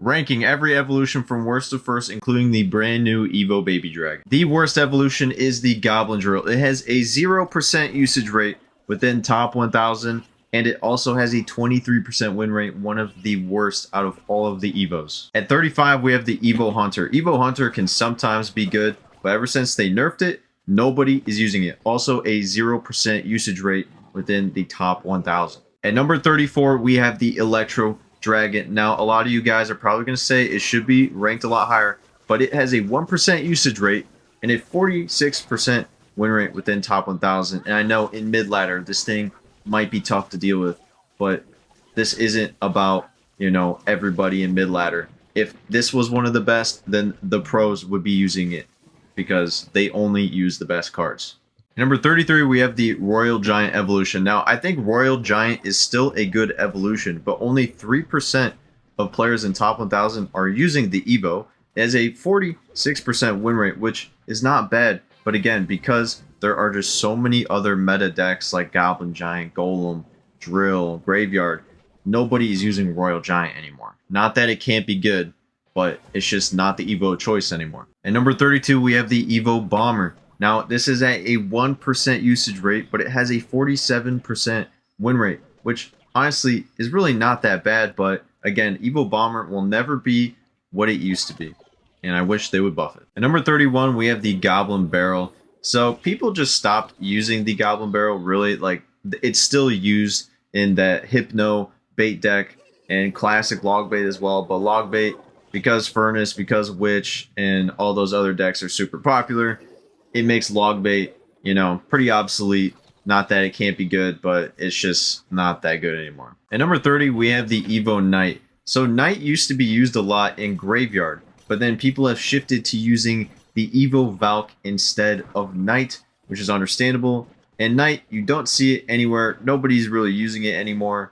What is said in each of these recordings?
ranking every evolution from worst to first, including the brand new Evo Baby Dragon. The worst evolution is the Goblin Drill. It has a 0% usage rate within top 1000, and it also has a 23% win rate, one of the worst out of all of the Evos. At 35, we have the Evo Hunter. Evo Hunter can sometimes be good, but ever since they nerfed it, nobody is using it. Also a 0% usage rate within the top 1000. At number 34, we have the Electro Dragon. Now, a lot of you guys are probably going to say it should be ranked a lot higher, but it has a 1% usage rate and a 46% win rate within top 1000. And I know in mid-ladder, this thing might be tough to deal with, but this isn't about, you know, everybody in mid-ladder. If this was one of the best, then the pros would be using it because they only use the best cards. Number 33, we have the Royal Giant evolution. Now, I think Royal Giant is still a good evolution, but only 3% of players in top 1000 are using the Evo. It has a 46% win rate, which is not bad. But again, because there are just so many other meta decks like Goblin Giant, Golem, Drill, Graveyard, nobody is using Royal Giant anymore. Not that it can't be good, but it's just not the Evo choice anymore. At number 32, we have the Evo Bomber. Now, this is at a 1% usage rate, but it has a 47% win rate, which honestly is really not that bad. But again, Evo Bomber will never be what it used to be, and I wish they would buff it. At number 31, we have the Goblin Barrel. So people just stopped using the Goblin Barrel, really. Like, it's still used in that Hypno bait deck and classic log bait as well. But log bait, because Furnace, because Witch, and all those other decks are super popular, it makes log bait, you know, pretty obsolete. Not that it can't be good, but it's just not that good anymore. At number 30, we have the Evo Knight. So Knight used to be used a lot in Graveyard, but then people have shifted to using the Evo Valk instead of Knight, which is understandable. And Knight, you don't see it anywhere. Nobody's really using it anymore.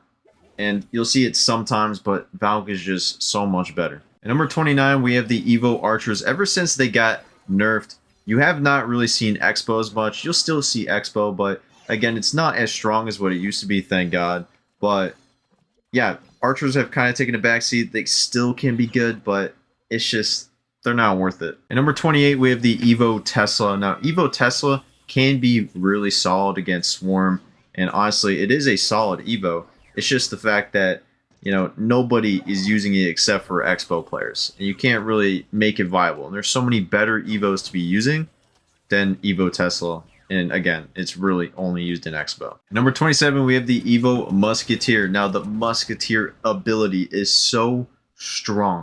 And you'll see it sometimes, but Valk is just so much better. At number 29, we have the Evo Archers. Ever since they got nerfed, you have not really seen Expo as much. You'll still see Expo, but again, it's not as strong as what it used to be, thank God. But yeah, Archers have kind of taken a backseat. They still can be good, but it's just, they're not worth it. At number 28, we have the Evo Tesla. Now, Evo Tesla can be really solid against Swarm, and honestly, it is a solid Evo. It's just the fact that, you know, nobody is using it except for Expo players. And you can't really make it viable. And there's so many better Evos to be using than Evo Tesla. And again, it's really only used in Expo. Number 27, we have the Evo Musketeer. Now, the Musketeer ability is so strong.